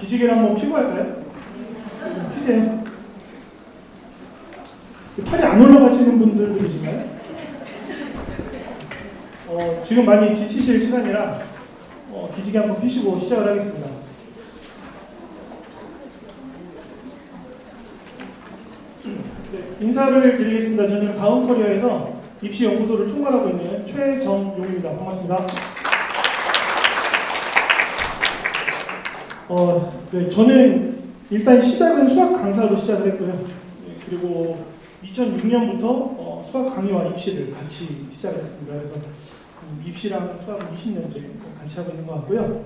기지개를 한번 피고 할까요? 피세요. 팔이 안 올라가시는 분들도 계신가요? 지금 많이 지치실 시간이라 기지개 한번 피시고 시작을 하겠습니다. 네, 인사를 드리겠습니다. 저는 다운커리어에서 입시연구소를 총괄하고 있는 최정용입니다. 반갑습니다. 네, 저는 일단 시작은 수학 강사로 시작을 했고요. 네, 그리고 2006년부터 수학 강의와 입시를 같이 시작을 했습니다. 그래서 입시랑 수학을 20년째 같이 하고 있는 것 같고요.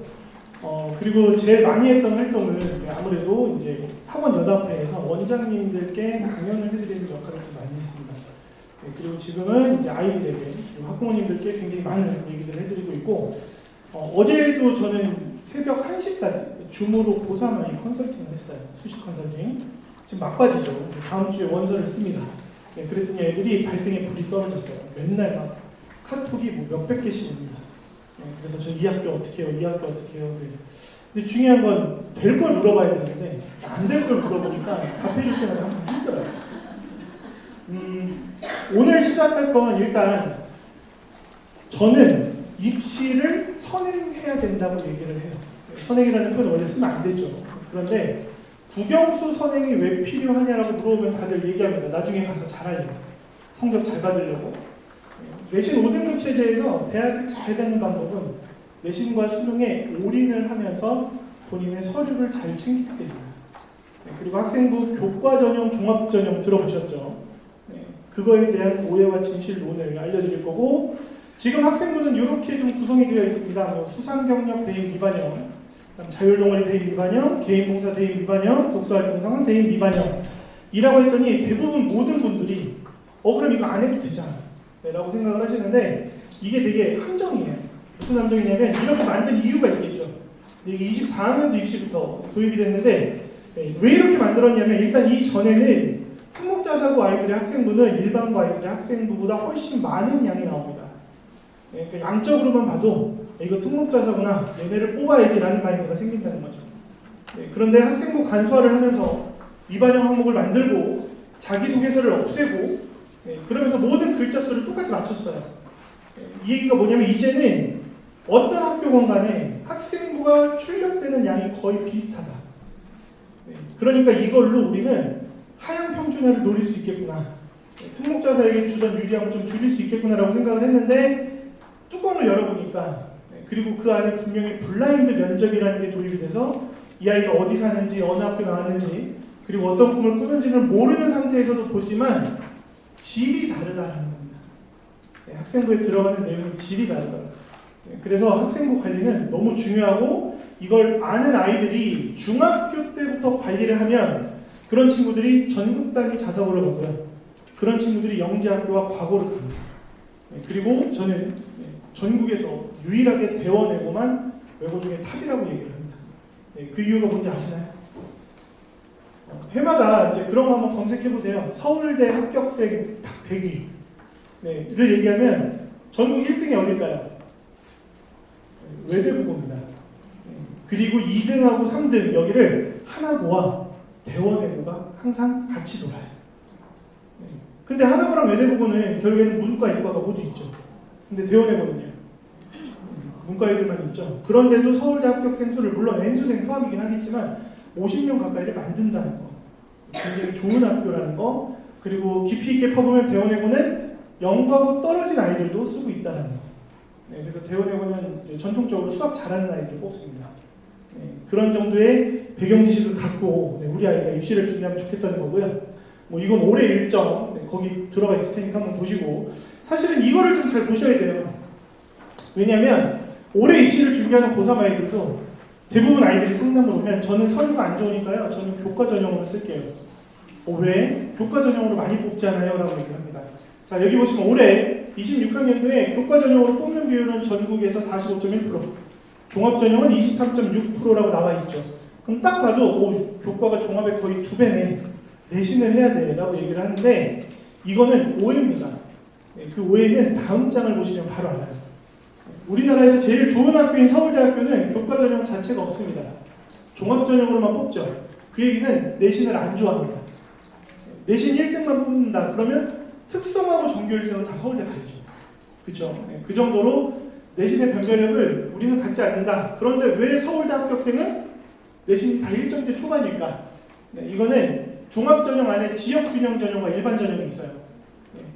그리고 제일 많이 했던 활동은 아무래도 이제 학원연합회에서 원장님들께 강연을 해드리는 역할을 좀 많이 했습니다. 네, 그리고 지금은 이제 아이들에게, 그리고 학부모님들께 굉장히 많은 얘기들을 해드리고 있고, 어제도 저는 새벽 1시까지 줌으로 고3 아이 컨설팅을 했어요. 수시 컨설팅. 지금 막바지죠. 다음 주에 원서를 씁니다. 네, 그랬더니 애들이 발등에 불이 떨어졌어요. 맨날 막 카톡이 뭐 몇백 개씩 옵니다. 네, 그래서 저 이 학교 어떻게 해요? 이 학교 어떻게 해요? 네. 근데 중요한 건 될 걸 물어봐야 되는데 안 될 걸 물어보니까 답해줄 때마다 항상 힘들어요. 오늘 시작할 건 일단 저는 입시를 선행해야 된다고 얘기를 해요. 선행이라는 표현 원래 쓰면 안 되죠. 그런데 국영수 선행이 왜 필요하냐라고 물어보면 다들 얘기합니다. 나중에 가서 잘하려고. 성적 잘 받으려고. 내신 5등급 체제에서 대학을 잘 가는 방법은 내신과 수능에 올인을 하면서 본인의 서류를 잘 챙기기 때문입니다. 그리고 학생부 교과 전형, 종합 전형 들어보셨죠? 그거에 대한 오해와 진실론을 알려드릴 거고, 지금 학생부는 이렇게 좀 구성이 되어 있습니다. 수상경력 대입 미반영, 자율동아리 대입 미반영, 개인봉사 대입 미반영, 독서활동상은 대입 미반영 이라고 했더니 대부분 모든 분들이 그럼 이거 안 해도 되잖아 라고 생각을 하시는데, 이게 되게 함정이에요. 무슨 함정이냐면 이렇게 만든 이유가 있겠죠. 이게 24학년도 입시부터 도입이 됐는데 왜 이렇게 만들었냐면, 일단 이 전에는 특목자사고 아이들의 학생부는 일반고 아이들의 학생부보다 훨씬 많은 양이 나옵니다. 그러니까 양적으로만 봐도 이거 특목자사구나, 얘네를 뽑아야지라는 마인드가 생긴다는 거죠. 그런데 학생부 간소화를 하면서 미반영 항목을 만들고 자기소개서를 없애고 그러면서 모든 글자 수를 똑같이 맞췄어요. 이 얘기가 뭐냐면, 이제는 어떤 학교건 간에 학생부가 출력되는 양이 거의 비슷하다. 그러니까 이걸로 우리는 하향 평준화를 노릴 수 있겠구나, 특목자사에게 주던 유리함을 좀 줄일 수 있겠구나라고 생각을 했는데, 뚜껑을 열어보니까, 그리고 그 안에 분명히 블라인드 면접이라는 게 도입이 돼서 이 아이가 어디 사는지, 어느 학교 나왔는지, 그리고 어떤 꿈을 꾸는지는 모르는 상태에서도 보지만 질이 다르다는 겁니다. 학생부에 들어가는 내용이 질이 다르다. 그래서 학생부 관리는 너무 중요하고, 이걸 아는 아이들이 중학교 때부터 관리를 하면 그런 친구들이 전국 단위 자사고를 가고요. 그런 친구들이 영재학교와 과고를 갑니다. 그리고 저는 전국에서 유일하게 대원외고만 외고 중에 탑이라고 얘기를 합니다. 그 이유가 뭔지 아시나요? 해마다 이제 그런 거 한번 검색해보세요. 서울대 합격생 딱 100위를 얘기하면 전국 1등이 어딜까요? 외대부고입니다. 그리고 2등하고 3등 여기를 하나고와 대원외고가 항상 같이 돌아요. 근데 하나고랑 외대부고는 결국에는 문과, 이과가 모두 있죠. 근데 대원외고는요? 문과 애들만 있죠. 그런데도 서울대 합격생 수를, 물론 N수생 포함이긴 하겠지만 50명 가까이를 만든다는 거, 굉장히 좋은 학교라는 거, 그리고 깊이 있게 퍼보면 대원외고는 영과고 떨어진 아이들도 쓰고 있다는 거. 그래서 대원외고는 전통적으로 수학 잘하는 아이들을 뽑습니다. 그런 정도의 배경 지식을 갖고 우리 아이가 입시를 준비하면 좋겠다는 거고요. 뭐 이건 올해 일정 거기 들어가 있을 테니까 한번 보시고, 사실은 이거를 좀 잘 보셔야 돼요. 왜냐하면 올해 입시를 준비하는 고3 아이들도 대부분 아이들이 상담을 오면 저는 서류가 안 좋으니까요, 저는 교과 전형으로 쓸게요. 왜? 교과 전형으로 많이 뽑잖아요 라고 얘기를 합니다. 자, 여기 보시면 올해 26학년도에 교과 전형으로 뽑는 비율은 전국에서 45.1%, 종합 전형은 23.6%라고 나와 있죠. 그럼 딱 봐도 교과가 종합의 거의 2배네, 내신을 해야 돼 라고 얘기를 하는데, 이거는 오해입니다. 그 오해는 다음 장을 보시면 바로 알아요. 우리나라에서 제일 좋은 학교인 서울대학교는 교과 전형 자체가 없습니다. 종합전형으로만 뽑죠. 그 얘기는 내신을 안 좋아합니다. 내신 1등만 뽑는다. 그러면 특성하고 전교 1등은 다 서울대 가야죠. 그렇죠? 그 정도로 내신의 변별력을 우리는 갖지 않는다. 그런데 왜 서울대 합격생은 내신이 다 1점대 초반일까? 이거는 종합전형 안에 지역균형 전형과 일반 전형이 있어요.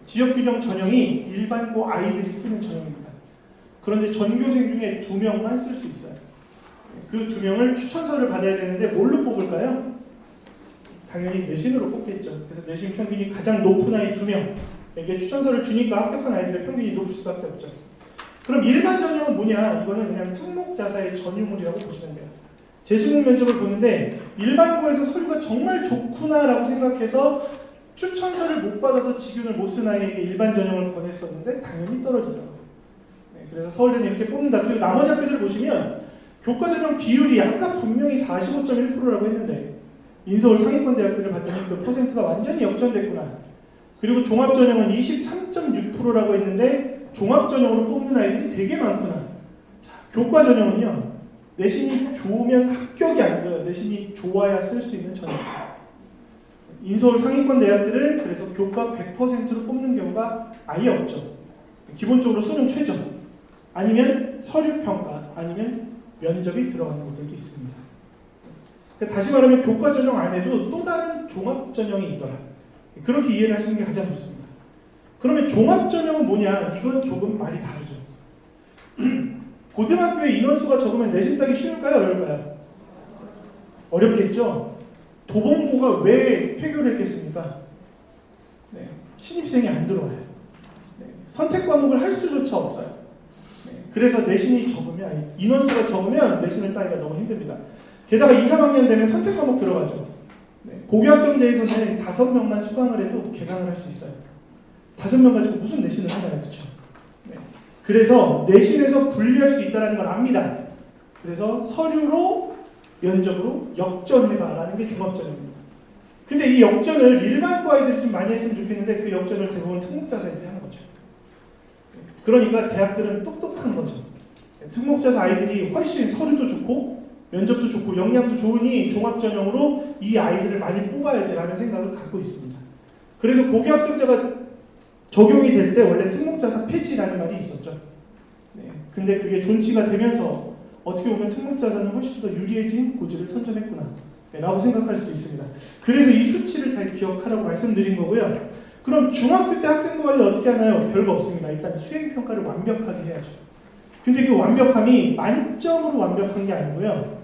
지역균형 전형이 일반고 아이들이 쓰는 전형입니다. 그런데 전교생 중에 2명만 쓸 수 있어요. 그 2명을 추천서를 받아야 되는데 뭘로 뽑을까요? 당연히 내신으로 뽑겠죠. 그래서 내신 평균이 가장 높은 아이 2명에게 추천서를 주니까 합격한 아이들의 평균이 높을 수밖에 없죠. 그럼 일반 전형은 뭐냐? 이거는 그냥 특목자사의 전유물이라고 보시면 돼요. 재신문 면접을 보는데 일반고에서 서류가 정말 좋구나라고 생각해서 추천서를 못 받아서 직윤을 못 쓴 아이에게 일반 전형을 보냈었는데 당연히 떨어지더라고요. 그래서 서울대는 이렇게 뽑는다. 그리고 나머지 학교들 보시면 교과전형 비율이 아까 분명히 45.1%라고 했는데 인서울 상위권 대학들을 봤더니 그 퍼센트가 완전히 역전됐구나. 그리고 종합전형은 23.6%라고 했는데 종합전형으로 뽑는 아이들이 되게 많구나. 자, 교과전형은요. 내신이 좋으면 합격이 아니고요. 내신이 좋아야 쓸 수 있는 전형입니다. 인서울 상위권 대학들은 그래서 교과 100%로 뽑는 경우가 아예 없죠. 기본적으로 수능 최저, 아니면 서류평가, 아니면 면접이 들어가는 곳들도 있습니다. 그러니까 다시 말하면 교과전형 안에도 또 다른 종합전형이 있더라. 그렇게 이해를 하시는 게 가장 좋습니다. 그러면 종합전형은 뭐냐? 이건 조금 말이 다르죠. 고등학교에 인원수가 적으면 내신 따기 쉬울까요? 어려울까요? 어렵겠죠? 도봉고가 왜 폐교를 했겠습니까? 네, 신입생이 안 들어와요. 네, 선택 과목을 할 수조차 없어요. 네, 그래서 내신이 적으면, 인원수가 적으면 내신을 따기가 너무 힘듭니다. 게다가 2, 3학년 되면 선택 과목 들어가죠. 네, 고교학점제에서는 5명만 수강을 해도 개강을 할 수 있어요. 5명 가지고 무슨 내신을 하나요? 그렇죠? 네, 그래서 내신에서 분리할 수 있다는 걸 압니다. 그래서 서류로 면접으로 역전해봐라는 게 종합전형입니다. 근데 이 역전을 일반고 아이들이 좀 많이 했으면 좋겠는데 그 역전을 대부분 특목자사들이 하는 거죠. 그러니까 대학들은 똑똑한 거죠. 특목자사 아이들이 훨씬 서류도 좋고 면접도 좋고 역량도 좋으니 종합전형으로 이 아이들을 많이 뽑아야지라는 생각을 갖고 있습니다. 그래서 고교학점제가 적용이 될 때 원래 특목자사 폐지라는 말이 있었죠. 네. 근데 그게 존치가 되면서 어떻게 보면 특목자사는 훨씬 더 유리해진 고지를 선점했구나 라고 생각할 수도 있습니다. 그래서 이 수치를 잘 기억하라고 말씀드린 거고요. 그럼 중학교 때 학생부 관리 어떻게 하나요? 별거 없습니다. 일단 수행평가를 완벽하게 해야죠. 근데 그 완벽함이 만점으로 완벽한 게 아니고요.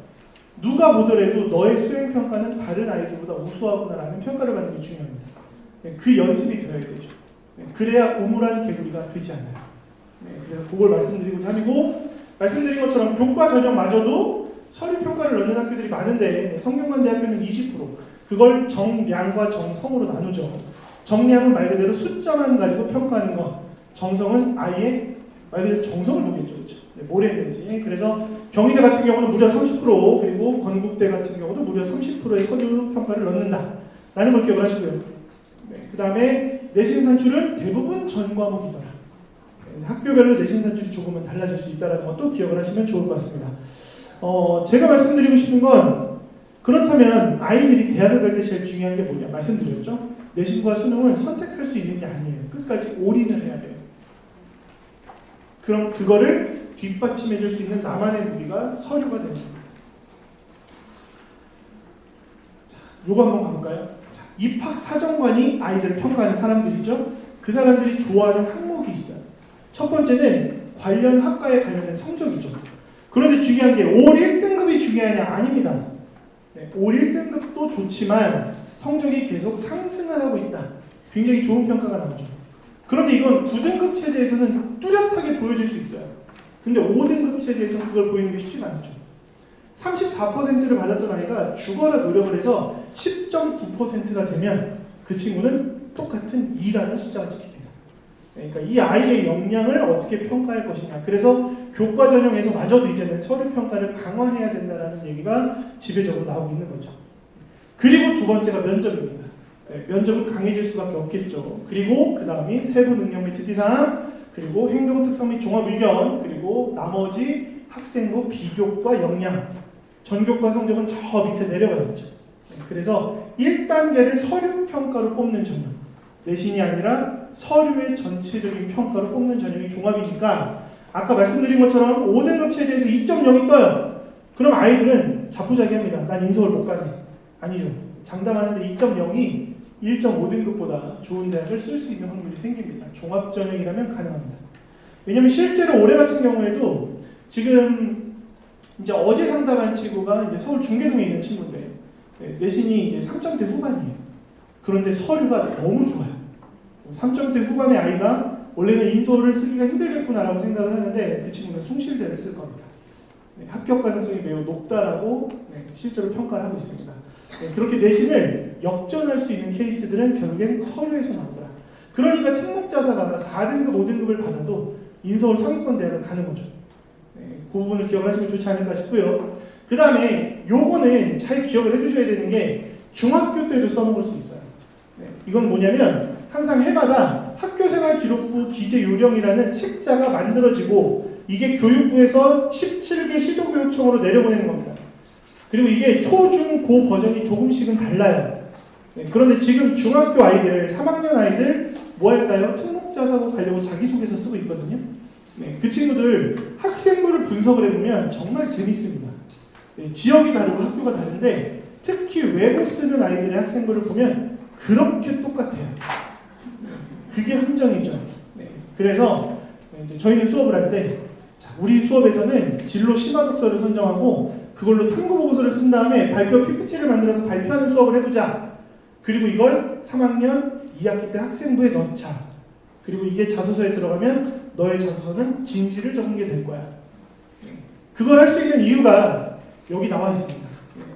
누가 보더라도 너의 수행평가는 다른 아이들보다 우수하구나라는 평가를 받는 게 중요합니다. 그 연습이 되어야 되죠. 그래야 우물한 개구리가 되지 않아요. 그래서 그걸 말씀드리고자 하고, 말씀드린 것처럼 교과 전형마저도 서류 평가를 넣는 학교들이 많은데 성균관 대학교는 20%, 그걸 정량과 정성으로 나누죠. 정량은 말 그대로 숫자만 가지고 평가하는 것, 정성은 아예 말 그대로 정성을 보겠죠. 그렇죠? 뭘 했는지. 그래서 경희대 같은 경우는 무려 30%, 그리고 건국대 같은 경우도 무려 30%의 서류 평가를 넣는다 라는 걸 기억을 하시고요. 그 다음에 내신 산출은 대부분 전 과목이더라. 학교별로 내신 산출이 조금은 달라질 수 있다는 것도 기억을 하시면 좋을 것 같습니다. 제가 말씀드리고 싶은 건, 그렇다면 아이들이 대학을 갈 때 제일 중요한 게 뭐냐 말씀드렸죠. 내신과 수능은 선택할 수 있는 게 아니에요. 끝까지 올인을 해야 돼요. 그럼 그거를 뒷받침해 줄 수 있는 나만의 무기가 서류가 됩니다. 요거 한번 가볼까요? 입학 사정관이 아이들을 평가하는 사람들이죠. 그 사람들이 좋아하는 항목이 있어요. 첫 번째는 관련 학과에 관련된 성적이죠. 그런데 중요한 게 올 1등급이 중요하냐? 아닙니다. 올 1등급도 좋지만 성적이 계속 상승을 하고 있다. 굉장히 좋은 평가가 나오죠. 그런데 이건 9등급 체제에서는 뚜렷하게 보여질 수 있어요. 근데 5등급 체제에서는 그걸 보이는 게 쉽지가 않죠. 34%를 받았던 아이가 죽어라 노력을 해서 10.9%가 되면 그 친구는 똑같은 2라는 숫자가 찍힙니다. 그러니까 이 아이의 역량을 어떻게 평가할 것이냐. 그래서 교과 전형에서 마저도 이제는 서류 평가를 강화해야 된다는 얘기가 지배적으로 나오고 있는 거죠. 그리고 두 번째가 면접입니다. 면접은 강해질 수밖에 없겠죠. 그리고 그 다음이 세부 능력 및 특기사항, 그리고 행동 특성 및 종합 의견, 그리고 나머지 학생부 비교과 역량. 전교과 성적은 저 밑에 내려가야죠. 그래서 1단계를 서류 평가로 뽑는 전형, 내신이 아니라 서류의 전체적인 평가로 뽑는 전형이 종합이니까 아까 말씀드린 것처럼 5등급 체제에서 2.0이 떠요. 그럼 아이들은 자포자기합니다. 난 인서울 못 가네. 아니죠. 장담하는데 2.0이 1.5등급보다 좋은 대학을 쓸 수 있는 확률이 생깁니다. 종합 전형이라면 가능합니다. 왜냐면 실제로 올해 같은 경우에도 지금 이제 어제 상담한 친구가 이제 서울 중계동에 있는 친구인데 내신이 이제 3점대 후반이에요. 그런데 서류가 너무 좋아요. 3점대 후반의 아이가 원래는 인서울을 쓰기가 힘들겠구나라고 생각을 하는데 그 친구는 숭실대를 쓸 겁니다. 합격 가능성이 매우 높다라고 실제로 평가를 하고 있습니다. 그렇게 내신을 역전할 수 있는 케이스들은 결국엔 서류에서 나오더라. 그러니까 특목자사가 4등급, 5등급을 받아도 인서울 상위권 대학을 가는 거죠. 그 부분을 기억을 하시면 좋지 않을까 싶고요. 그 다음에 요거는 잘 기억을 해주셔야 되는 게 중학교 때도 써먹을 수 있어요. 이건 뭐냐면 항상 해마다 학교생활 기록부 기재 요령이라는 책자가 만들어지고 이게 교육부에서 17개 시도교육청으로 내려보내는 겁니다. 그리고 이게 초, 중, 고 버전이 조금씩은 달라요. 그런데 지금 중학교 아이들, 3학년 아이들 뭐 할까요? 특목자사고 가려고 자기소개서 쓰고 있거든요. 그 친구들 학생부를 분석을 해보면 정말 재밌습니다. 지역이 다르고 학교가 다른데 특히 외고 쓰는 아이들의 학생부를 보면 그렇게 똑같아요. 그게 함정이죠. 그래서 이제 저희는 수업을 할 때 우리 수업에서는 진로 심화독서를 선정하고 그걸로 탐구보고서를 쓴 다음에 발표 PPT를 만들어서 발표하는 수업을 해보자. 그리고 이걸 3학년 2학기 때 학생부에 넣자. 그리고 이게 자소서에 들어가면 너의 자소서는 진지를 적은 게 될 거야. 그걸 할 수 있는 이유가 여기 나와 있습니다.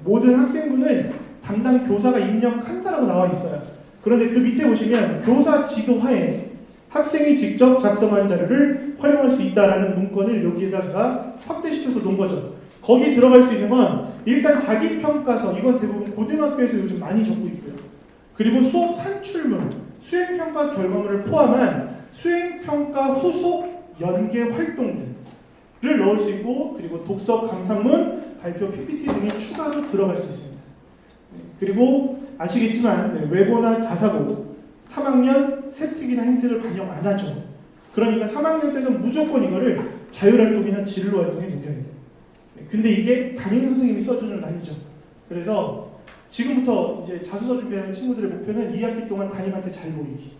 모든 학생부는 담당 교사가 입력한다라고 나와 있어요. 그런데 그 밑에 보시면 교사 지도하에 학생이 직접 작성한 자료를 활용할 수 있다라는 문건을 여기에다가 확대시켜서 놓은 거죠. 거기 들어갈 수 있는 건 일단 자기평가서, 이건 대부분 고등학교에서 요즘 많이 적고 있고요. 그리고 수업 산출문, 수행평가 결과물을 포함한 수행평가 후속 연계 활동들을 넣을 수 있고, 그리고 독서 감상문, 발표 PPT 등이 추가로 들어갈 수 있습니다. 그리고 아시겠지만 외고나 자사고 3학년 세특이나 힌트를 반영 안 하죠. 그러니까 3학년 때는 무조건 이거를 자율활동이나 진로활동에 녹여야 돼요. 근데 이게 담임 선생님이 써주는 난이죠. 그래서 지금부터 이제 자소서 준비하는 친구들의 목표는 2학기 동안 담임한테 잘 보이기.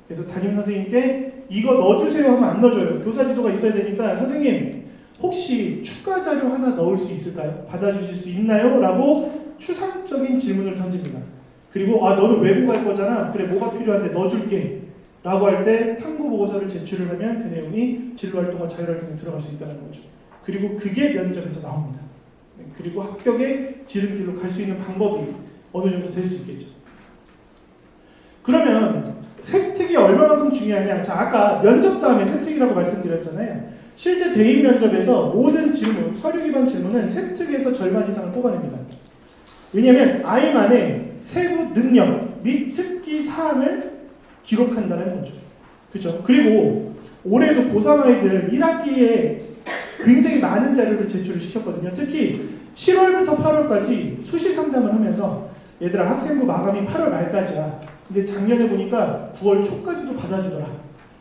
그래서 담임 선생님께 이거 넣어주세요 하면 안 넣어줘요. 교사 지도가 있어야 되니까 선생님 혹시 추가 자료 하나 넣을 수 있을까요? 받아주실 수 있나요? 라고 추상적인 질문을 던집니다. 그리고 너는 외고 갈 거잖아. 그래 뭐가 필요한데 넣어줄게. 라고 할 때 탐구 보고서를 제출을 하면 그 내용이 진로활동과 자율활동에 들어갈 수 있다는 거죠. 그리고 그게 면접에서 나옵니다. 그리고 합격의 지름길로 갈 수 있는 방법이 어느 정도 될 수 있겠죠. 그러면 세특이 얼마만큼 중요하냐? 자, 아까 면접 다음에 세특이라고 말씀드렸잖아요. 실제 대입 면접에서 모든 질문, 서류 기반 질문은 세특에서 절반 이상을 뽑아냅니다. 왜냐하면 아이만의 세부 능력 및 특기 사항을 기록한다는 거죠. 그렇죠? 그리고 올해도 고3 아이들 1학기에 굉장히 많은 자료를 제출을 시켰거든요. 특히 7월부터 8월까지 수시 상담을 하면서 얘들아 학생부 마감이 8월 말까지야. 근데 작년에 보니까 9월 초까지도 받아주더라.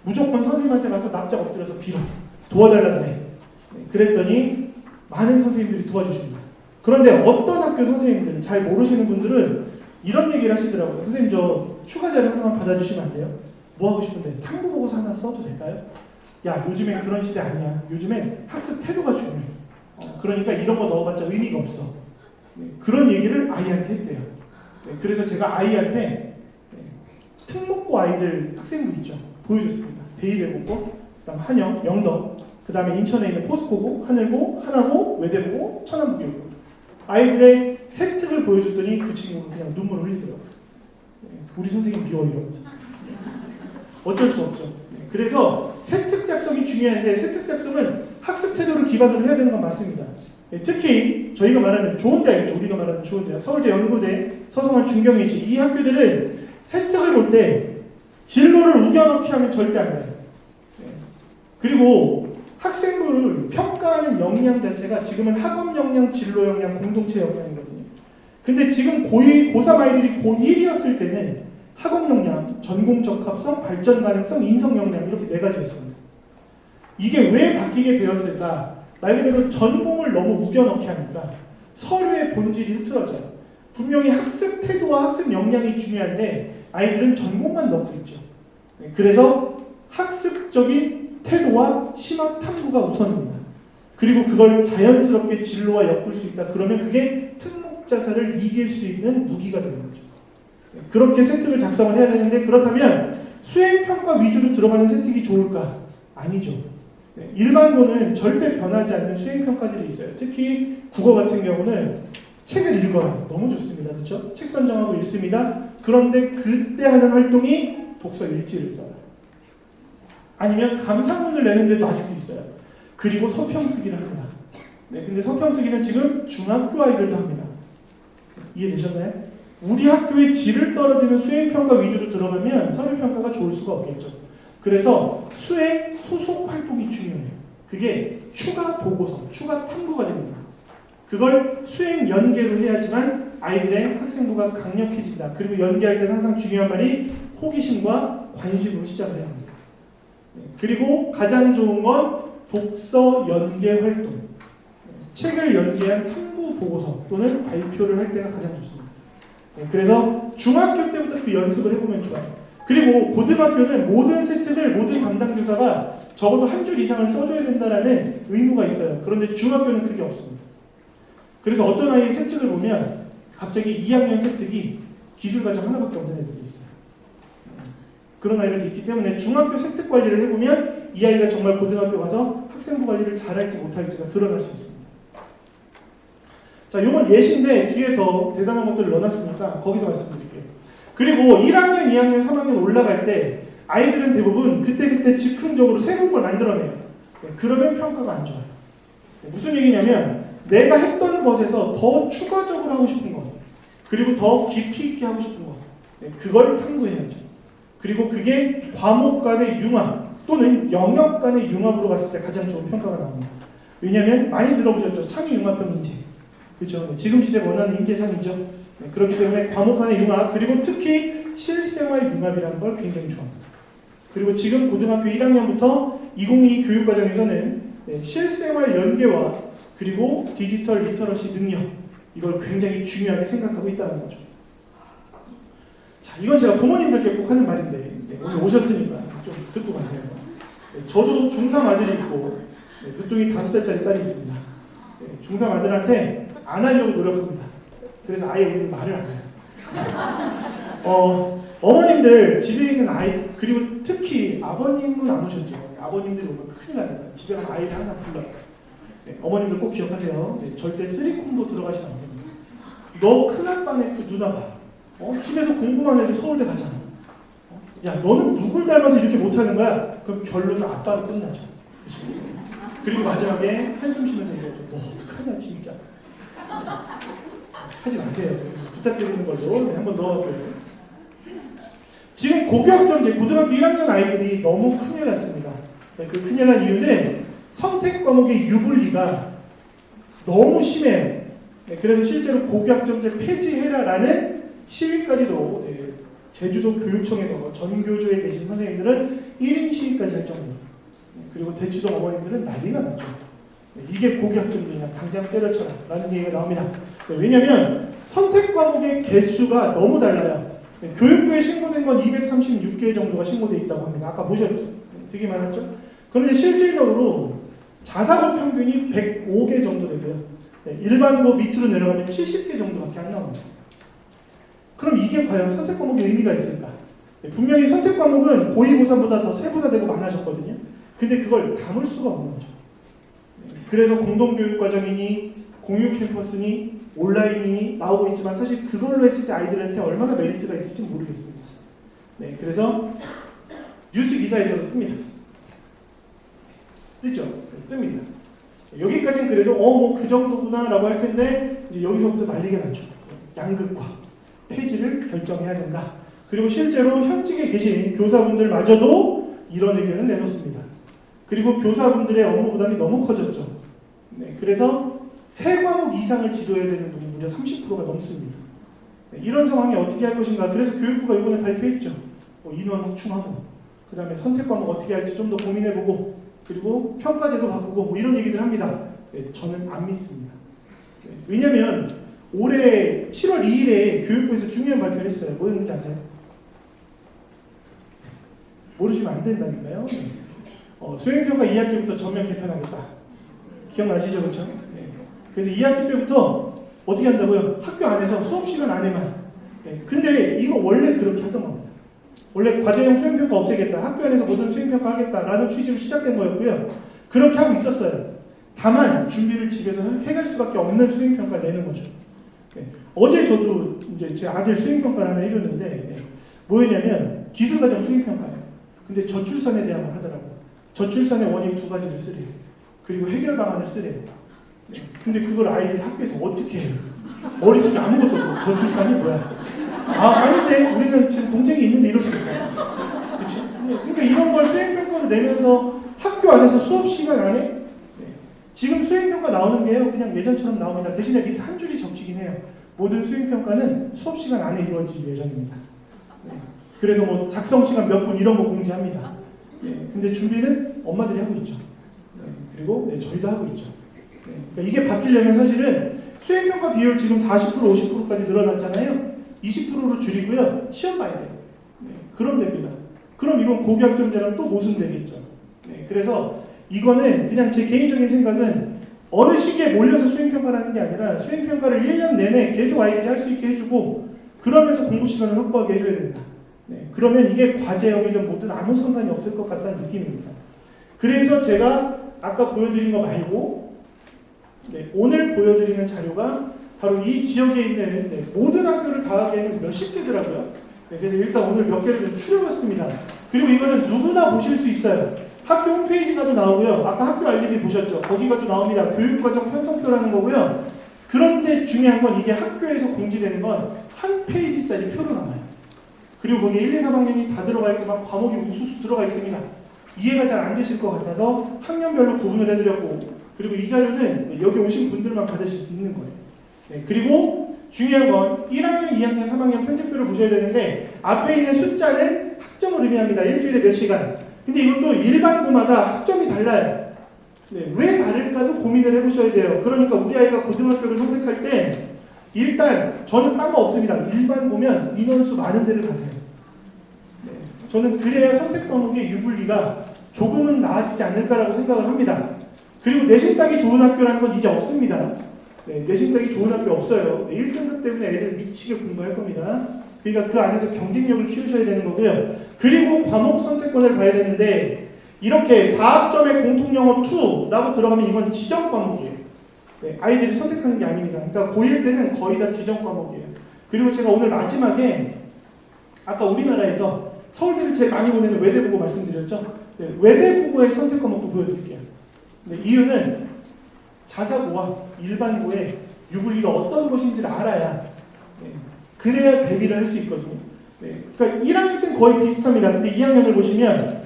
무조건 선생님한테 가서 납작 엎드려서 빌어. 도와달라고 해. 그랬더니 많은 선생님들이 도와주십니다. 그런데 어떤 학교 선생님들은 잘 모르시는 분들은 이런 얘기를 하시더라고요. 선생님 저 추가 자료 하나만 받아주시면 안 돼요? 뭐 하고 싶은데 탐구 보고서 하나 써도 될까요? 야 요즘엔 그런 시대 아니야. 요즘엔 학습 태도가 중요해. 그러니까 이런 거 넣어봤자 의미가 없어. 그런 얘기를 아이한테 했대요. 그래서 제가 아이한테 특목고 아이들 학생부 있죠. 보여줬습니다. 대입외국고, 그다음 한영, 영덕, 그 다음에 인천에 있는 포스코고, 하늘고, 하나고, 외대고, 천안무교고 아이들의 세특을 보여줬더니 그 친구는 그냥 눈물을 흘리더라고요. 우리 선생님 미워 이러면서. 어쩔 수 없죠. 그래서 세특 작성이 중요한데 세특 작성은 학습 태도를 기반으로 해야 되는 건 맞습니다. 특히 저희가 말하는 좋은 대학이죠. 우리가 말하는 좋은 대학, 서울대, 연고대, 서성한, 중경예시 이 학교들은 세특을 볼 때 진로를 우겨넣기 하면 절대 안 돼요. 그리고 학생부를 평가하는 역량 자체가 지금은 학업 역량, 진로 역량, 공동체 역량이거든요. 근데 지금 고3 아이들이 고1이었을 때는 학업 역량, 전공 적합성, 발전 가능성, 인성 역량 이렇게 4가지였습니다. 이게 왜 바뀌게 되었을까? 말 그대로 전공을 너무 우겨넣게 하니까 서류의 본질이 흐트러져요. 분명히 학습 태도와 학습 역량이 중요한데 아이들은 전공만 넣고 있죠. 그래서 학습적인 태도와 심한 탐구가 우선입니다. 그리고 그걸 자연스럽게 진로와 엮을 수 있다. 그러면 그게 특목자사를 이길 수 있는 무기가 되는 거죠. 그렇게 세특을 작성을 해야 되는데 그렇다면 수행평가 위주로 들어가는 세특이 좋을까? 아니죠. 일반고는 절대 변하지 않는 수행평가들이 있어요. 특히 국어 같은 경우는 책을 읽어요. 너무 좋습니다. 그렇죠? 책 선정하고 읽습니다. 그런데 그때 하는 활동이 독서 일지를 써요. 아니면 감상문을 내는데도 아직도 있어요. 그리고 서평쓰기를 합니다. 네, 근데 서평쓰기는 지금 중학교 아이들도 합니다. 이해되셨나요? 우리 학교의 질을 떨어지는 수행평가 위주로 들어가면 서류평가가 좋을 수가 없겠죠. 그래서 수행 후속 활동이 중요해요. 그게 추가 보고서, 추가 탐구가 됩니다. 그걸 수행 연계로 해야지만 아이들의 학생부가 강력해진다. 그리고 연계할 때 항상 중요한 말이 호기심과 관심으로 시작을 해야 합니다. 그리고 가장 좋은 건 독서 연계 활동. 책을 연계한 탐구 보고서 또는 발표를 할 때가 가장 좋습니다. 그래서 중학교 때부터 그 연습을 해보면 좋아요. 그리고 고등학교는 모든 세특을 모든 담당 교사가 적어도 한 줄 이상을 써줘야 된다는 의무가 있어요. 그런데 중학교는 그게 없습니다. 그래서 어떤 아이의 세특을 보면 갑자기 2학년 세특이 기술과정 하나밖에 없는 애들이 있어요. 그런 아이들이 있기 때문에 중학교 세특 관리를 해보면 이 아이가 정말 고등학교 가서 학생부 관리를 잘할지 못할지가 드러날 수 있습니다. 자, 이건 예시인데 뒤에 더 대단한 것들을 넣어놨으니까 거기서 말씀드릴게요. 그리고 1학년, 2학년, 3학년 올라갈 때 아이들은 대부분 그때그때 즉흥적으로 새로운 걸 만들어내요. 그러면 평가가 안 좋아요. 무슨 얘기냐면 내가 했던 것에서 더 추가적으로 하고 싶은 것, 그리고 더 깊이 있게 하고 싶은 것, 그걸 탐구해야죠. 그리고 그게 과목 간의 융합 또는 영역 간의 융합으로 갔을 때 가장 좋은 평가가 나옵니다. 왜냐하면 많이 들어보셨죠? 창의융합형 인재. 그렇죠? 지금 시대 원하는 인재상이죠. 그렇기 때문에 과목 간의 융합, 그리고 특히 실생활 융합이라는 걸 굉장히 좋아합니다. 그리고 지금 고등학교 1학년부터 2022 교육과정에서는 실생활 연계와 그리고 디지털 리터러시 능력, 이걸 굉장히 중요하게 생각하고 있다는 거죠. 자, 이건 제가 부모님들께 꼭 하는 말인데 오늘 오셨으니까 좀 듣고 가세요. 저도 중3 아들이 있고 늦둥이 5살짜리 딸이 있습니다. 중3 아들한테 안 하려고 노력합니다. 그래서 아예 우리는 말을 안 해요. 어머님들 집에 있는 아이, 그리고 특히 아버님은 안 오셨죠. 아버님들이 오면 큰일 납니다. 집에 가면 아이를 항상 불러요. 어머님들 꼭 기억하세요. 절대 3콤보 들어가시면 안 됩니다. 너 큰아빠네 그 누나 봐. 집에서 공부만 해도 서울대 가잖아. 야, 너는 누굴 닮아서 이렇게 못하는 거야? 그럼 결론은 아빠로 끝나죠. 그리고 마지막에 한숨 쉬면서 얘기하죠. 너 어떡하냐 진짜. 하지 마세요. 부탁드리는 걸로 한번 넣어볼게요. 지금 고교학점 고등학교 1학년 아이들이 너무 큰일 났습니다. 그 큰일 난 이유는 선택 과목의 유불리가 너무 심해요. 그래서 실제로 고교학점제 폐지해라라는 시위까지도 제주도 교육청에서 전교조에 계신 선생님들은 1인 시위까지 할 정도로, 그리고 대치동 어머님들은 난리가 났죠. 이게 고교학점제냐 당장 때려쳐라 라는 얘기가 나옵니다. 왜냐하면 선택 과목의 개수가 너무 달라요. 교육부에 신고된 건 236개 정도가 신고되어 있다고 합니다. 아까 보셨죠? 되게 많았죠? 그런데 실질적으로 자사고 평균이 105개 정도 되고요. 일반고 밑으로 내려가면 70개 정도밖에 안 나옵니다. 그럼 이게 과연 선택 과목의 의미가 있을까? 분명히 선택 과목은 고2고3보다 더 세분화되고 많아졌거든요. 근데 그걸 담을 수가 없는 거죠. 그래서 공동교육과정이니 공유 캠퍼스니 온라인이 나오고 있지만 사실 그걸로 했을 때 아이들한테 얼마나 메리트가 있을지 모르겠습니다. 네, 그래서 뉴스 기사에서도 뜹니다. 뜨죠? 네, 뜹니다. 여기까지는 그래도 뭐 그 정도구나 라고 할 텐데 이제 여기서부터 난리가 나죠. 양극화, 폐지를 결정해야 된다. 그리고 실제로 현직에 계신 교사분들마저도 이런 의견을 내놓습니다. 그리고 교사분들의 업무 부담이 너무 커졌죠. 네, 그래서 3과목 이상을 지도해야 되는 분이 무려 30%가 넘습니다. 네, 이런 상황에 어떻게 할 것인가. 그래서 교육부가 이번에 발표했죠. 인원 확충하고, 그 다음에 선택 과목 어떻게 할지 좀 더 고민해보고, 그리고 평가제도 바꾸고, 뭐 이런 얘기들 합니다. 네, 저는 안 믿습니다. 네, 왜냐면 올해 7월 2일에 교육부에서 중요한 발표를 했어요. 뭐였는지 아세요? 모르시면 안 된다니까요. 수행평가 2학기부터 전면 개편하겠다. 기억나시죠? 그렇죠? 네. 그래서 2학기 때부터 어떻게 한다고요? 학교 안에서 수업 시간 안에만. 네. 근데 이거 원래 그렇게 하던 겁니다. 원래 과제형 수행평가 없애겠다. 학교 안에서 모든 수행평가 하겠다라는 취지로 시작된 거였고요. 그렇게 하고 있었어요. 다만 준비를 집에서 해갈 수밖에 없는 수행평가를 내는 거죠. 네. 어제 저도 이제 제 아들 수행평가를 하나 해줬는데 네. 뭐였냐면 기술과정 수행평가예요. 근데 저출산에 대한 걸 하더라고요. 저출산의 원인 2가지를 쓰래요. 그리고 해결 방안을 쓰래요. 네. 근데 그걸 아이들이 학교에서 어떻게 해요? 머릿속에 아무것도 없고 저출산이 뭐야? 아닌데 우리는 지금 동생이 있는데 이럴 수 있잖아. 그렇죠? 그러니까 이런 걸 수행평가로 내면서 학교 안에서 수업 시간 안에 네. 지금 수행평가 나오는 게요. 그냥 예전처럼 나옵니다. 대신에 밑에 한 줄이 적히긴 해요. 모든 수행평가는 수업 시간 안에 이루어질 예정입니다. 네. 그래서 뭐 작성 시간 몇 분 이런 거 공지합니다. 네. 근데 준비는 엄마들이 하고 있죠. 네. 그리고 네, 저희도 하고 있죠. 네. 그러니까 이게 바뀌려면 사실은 수행평가 비율 지금 40% 50%까지 늘어났잖아요. 20%로 줄이고요. 시험 봐야 돼요. 네. 그럼 됩니다. 그럼 이건 고교학점제랑 또 모순되겠죠. 네. 그래서 이거는 그냥 제 개인적인 생각은 어느 시기에 몰려서 수행평가를 하는 게 아니라 수행평가를 1년 내내 계속 아이들이 할 수 있게 해주고 그러면서 공부 시간을 확보하게 해줘야 된다. 네. 그러면 이게 과제형이든 뭐든 아무 상관이 없을 것 같다는 느낌입니다. 그래서 제가 아까 보여드린 거 말고 네. 오늘 보여드리는 자료가 바로 이 지역에 있는 네. 모든 학교를 다 하기에는 몇십 개더라고요. 네. 그래서 일단 오늘 몇 개를 좀 추려봤습니다. 그리고 이거는 누구나 보실 수 있어요. 학교 홈페이지 가도 나오고요. 아까 학교 알림이 보셨죠? 거기 가도 나옵니다. 교육과정 편성표라는 거고요. 그런데 중요한 건 이게 학교에서 공지되는 건 한 페이지짜리 표로 나와요. 그리고 거기 1, 2, 3학년이 다 들어가 있고 막 과목이 우수수 들어가 있습니다. 이해가 잘 안 되실 것 같아서 학년별로 구분을 해드렸고 그리고 이 자료는 여기 오신 분들만 받으실 수 있는 거예요. 네, 그리고 중요한 건 1학년, 2학년, 3학년 편집표를 보셔야 되는데 앞에 있는 숫자는 학점을 의미합니다. 일주일에 몇 시간. 근데 이것도 일반고마다 학점이 달라요. 네, 왜 다를까도 고민을 해보셔야 돼요. 그러니까 우리 아이가 고등학교를 선택할 때 일단 저는 딴 거 없습니다. 일반고면 인원수 많은 데를 가세요. 네, 저는 그래야 선택 과목의 유불리가 조금은 나아지지 않을까라고 생각을 합니다. 그리고 내신 따기 좋은 학교라는 건 이제 없습니다. 네, 내신 따기 좋은 학교 없어요. 1등급 때문에 애들 미치게 공부할 겁니다. 그러니까 그 안에서 경쟁력을 키우셔야 되는 거고요. 그리고 과목 선택권을 봐야 되는데 이렇게 4학점의 공통영어 2라고 들어가면 이건 지정 과목이에요. 네, 아이들이 선택하는 게 아닙니다. 그러니까 고1 때는 거의 다 지정 과목이에요. 그리고 제가 오늘 마지막에 아까 우리나라에서 서울대를 제일 많이 보내는 외대부고 말씀드렸죠. 네, 외대부고의 선택 과목도 보여드릴게요. 네, 이유는 자사고와 일반고의 유불리가 어떤 것인지를 알아야 네, 그래야 대비를 할 수 있거든요. 네, 그러니까 1학년 때는 거의 비슷합니다. 근데 2학년을 보시면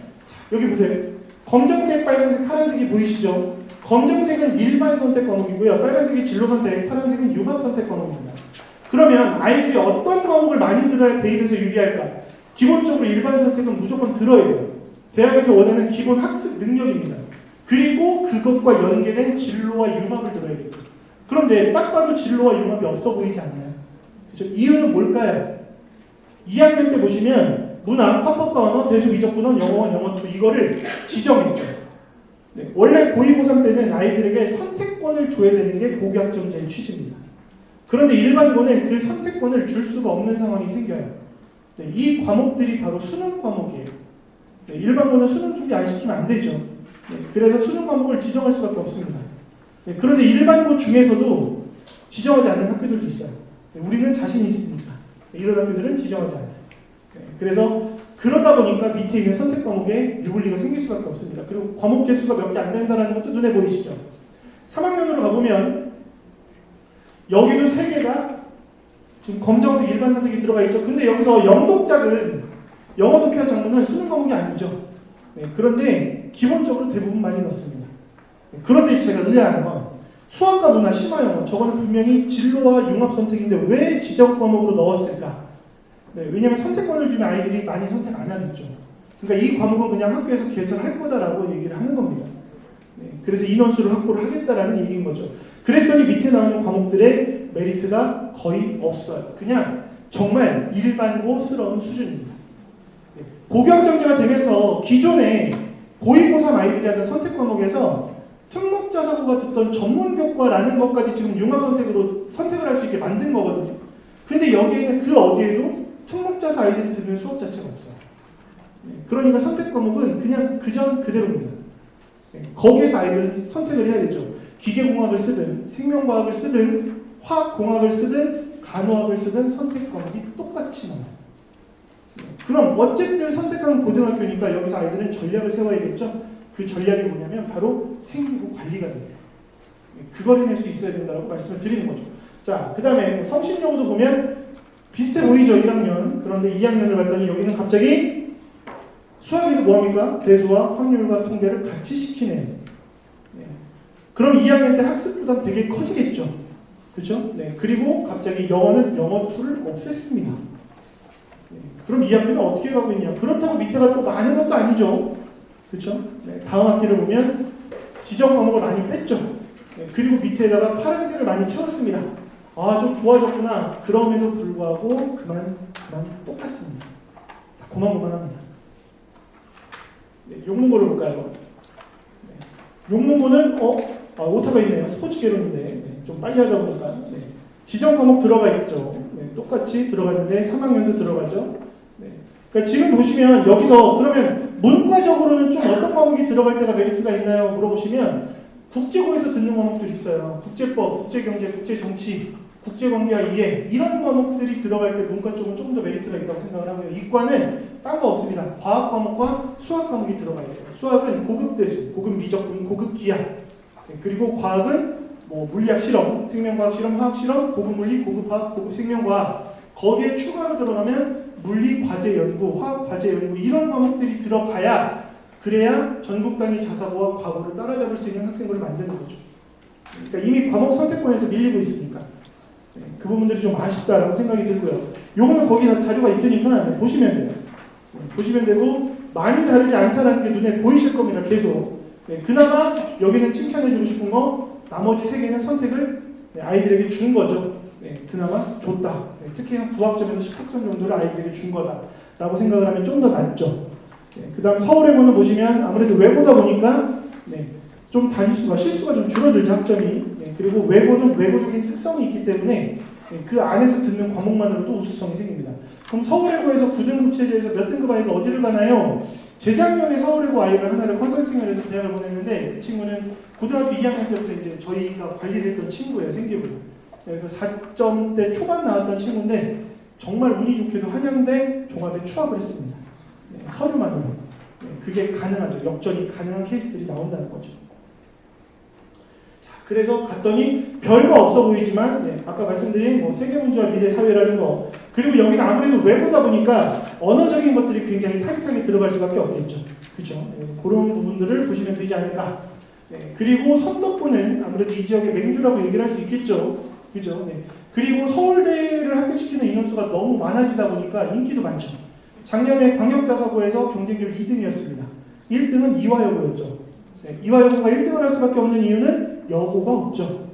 여기 보세요. 검정색, 빨간색, 파란색이 보이시죠? 검정색은 일반 선택 과목이고요. 빨간색이 진로 선택, 파란색은 융합 선택 과목입니다. 그러면 아이들이 어떤 과목을 많이 들어야 대입에서 유리할까? 기본적으로 일반 선택은 무조건 들어야 돼요. 대학에서 원하는 기본 학습 능력입니다. 그리고 그것과 연계된 진로와 융합을 들어야겠죠. 그런데 딱 봐도 진로와 융합이 없어 보이지 않나요? 그렇죠? 이유는 뭘까요? 2학년 때 보시면 문학, 화법과 언어, 대수, 미적분원, 영어원, 영어2 이거를 지정했죠. 네, 원래 고2, 고3 때는 아이들에게 선택권을 줘야 되는 게 고교학점제의 취지입니다. 그런데 일반고는 그 선택권을 줄 수가 없는 상황이 생겨요. 네, 이 과목들이 바로 수능 과목이에요. 네, 일반고는 수능 준비 안 시키면 안 되죠. 네, 그래서 수능 과목을 지정할 수밖에 없습니다. 네, 그런데 일반고 중에서도 지정하지 않는 학교들도 있어요. 네, 우리는 자신이 있습니다. 네, 이런 학교들은 지정하지 않아요. 네, 그래서 그러다 보니까 밑에 있는 선택 과목에 유불리가 생길 수밖에 없습니다. 그리고 과목 개수가 몇 개 안 된다는 것도 눈에 보이시죠? 3학년으로 가보면 여기도 3개가 지금 검정색 일반 선택이 들어가 있죠. 근데 여기서 영독작은 영어 독해와 작문은 수능 과목이 아니죠. 그런데 기본적으로 대부분 많이 넣습니다. 그런데 제가 의아한 건 수학과 문화, 심화영어 저거는 분명히 진로와 융합 선택인데 왜 지정 과목으로 넣었을까? 왜냐하면 선택권을 주면 아이들이 많이 선택 안 하겠죠. 그러니까 이 과목은 그냥 학교에서 개설할 거다라고 얘기를 하는 겁니다. 그래서 인원수를 확보를 하겠다라는 얘기인 거죠. 그랬더니 밑에 나오는 과목들의 메리트가 거의 없어요. 그냥 정말 일반고스러운 수준입니다. 고교학점제가 되면서 기존에 고2, 고3 아이들이 하던 선택 과목에서 특목자사고가 듣던 전문교과라는 것까지 지금 융합선택으로 선택을 할 수 있게 만든 거거든요. 근데 여기에는 그 어디에도 특목자사 아이들이 듣는 수업 자체가 없어요. 그러니까 선택 과목은 그냥 그전 그대로입니다. 거기에서 아이들은 선택을 해야 되죠. 기계공학을 쓰든 생명과학을 쓰든 화학공학을 쓰든 간호학을 쓰든 선택 과목이 똑같이 나와요. 그럼 어쨌든 선택하는 고등학교니까 여기서 아이들은 전략을 세워야겠죠. 그 전략이 뭐냐면 바로 생기부 관리가 됩니다. 그걸 해낼 수 있어야 된다고 말씀을 드리는 거죠. 자, 그 다음에 성심여고도 보면 비슷해 보이죠, 1학년. 그런데 2학년을 봤더니 여기는 갑자기 수학에서 뭐합니까? 대수와 확률과 통계를 같이 시키네요. 그럼 2학년 때 학습 부담 되게 커지겠죠. 그렇죠? 그리고 갑자기 영어는 영어 2를 없앴습니다. 그럼 2학년은 어떻게 가고 있냐? 그렇다고 밑에가 또 많은 것도 아니죠. 그렇죠? 다음 학기를 보면 지정 과목을 많이 뺐죠. 그리고 밑에다가 파란색을 많이 채웠습니다. 아, 좀 좋아졌구나. 그럼에도 불구하고 그만 똑같습니다. 다 고만고만합니다. 용문고를 볼까요? 용문고는 오타가 있네요. 스포츠 개론인데 좀 빨리 하다 보니까 지정 과목 들어가 있죠. 똑같이 들어가는데 3학년도 들어가죠. 그러니까 지금 보시면 여기서 그러면 문과적으로는 좀 어떤 과목이 들어갈 때가 메리트가 있나요? 물어보시면 국제고에서 듣는 과목들이 있어요. 국제법, 국제경제, 국제정치, 국제관계와 이해 이런 과목들이 들어갈 때 문과 쪽은 조금 더 메리트가 있다고 생각을 하고요. 이과는 딴 거 없습니다. 과학 과목과 수학 과목이 들어가야 돼요. 수학은 고급 대수, 고급 미적분, 고급 기하. 그리고 과학은 뭐 물리학 실험, 생명과학 실험, 화학 실험, 고급 물리, 고급 화학, 고급 생명과학. 거기에 추가로 들어가면 물리 과제 연구, 화학 과제 연구 이런 과목들이 들어가야 그래야 전국 단위 자사고와 과고를 따라잡을 수 있는 학생부를 만드는 거죠. 그러니까 이미 과목 선택권에서 밀리고 있으니까 그 부분들이 좀 아쉽다라고 생각이 들고요. 요거는 거기 다 자료가 있으니까 보시면 돼요. 보시면 되고 많이 다르지 않다는 게 눈에 보이실 겁니다. 계속. 그나마 여기는 칭찬해주고 싶은 거 나머지 세 개는 선택을 아이들에게 준 거죠. 그나마 줬다. 특히 한 9학점에서 10학점 정도를 아이들에게 준 거다라고 생각을 하면 좀 더 낫죠. 그 다음 서울외고는 보시면 아무래도 외고다 보니까 좀 단위수가 실수가 좀 줄어들죠. 학점이. 그리고 외고는 외고적인 특성이 있기 때문에 그 안에서 듣는 과목만으로도 우수성이 생깁니다. 그럼 서울외고에서 9등급 체제에서 몇 등급 아이가 어디를 가나요? 재작년에 서울외고 아이를 하나를 컨설팅을 해서 대학을 보냈는데 그 친구는 고등학교 2학년 때부터 이제 저희가 관리를 했던 친구예요. 생기부를. 그래서 4점대 초반 나왔던 친구인데 정말 운이 좋게도 한양대 종합에 추합을 했습니다. 서류만으로. 그게 가능하죠. 역전이 가능한 케이스들이 나온다는 거죠. 자, 그래서 갔더니 별거 없어 보이지만 아까 말씀드린 뭐 세계문제와 미래 사회라는 거 그리고 여기는 아무래도 외고다 보니까 언어적인 것들이 굉장히 타이트하게 들어갈 수밖에 없겠죠. 그렇죠? 그런 부분들을 보시면 되지 않을까. 그리고 선덕고는 아무래도 이 지역의 맹주라고 얘기를 할 수 있겠죠. 그죠? 그리고 서울대를 합격시키는 인원수가 너무 많아지다 보니까 인기도 많죠. 작년에 광역자사고에서 경쟁률 2등이었습니다. 1등은 이화여고였죠. 이화여고가 1등을 할 수밖에 없는 이유는 여고가 없죠.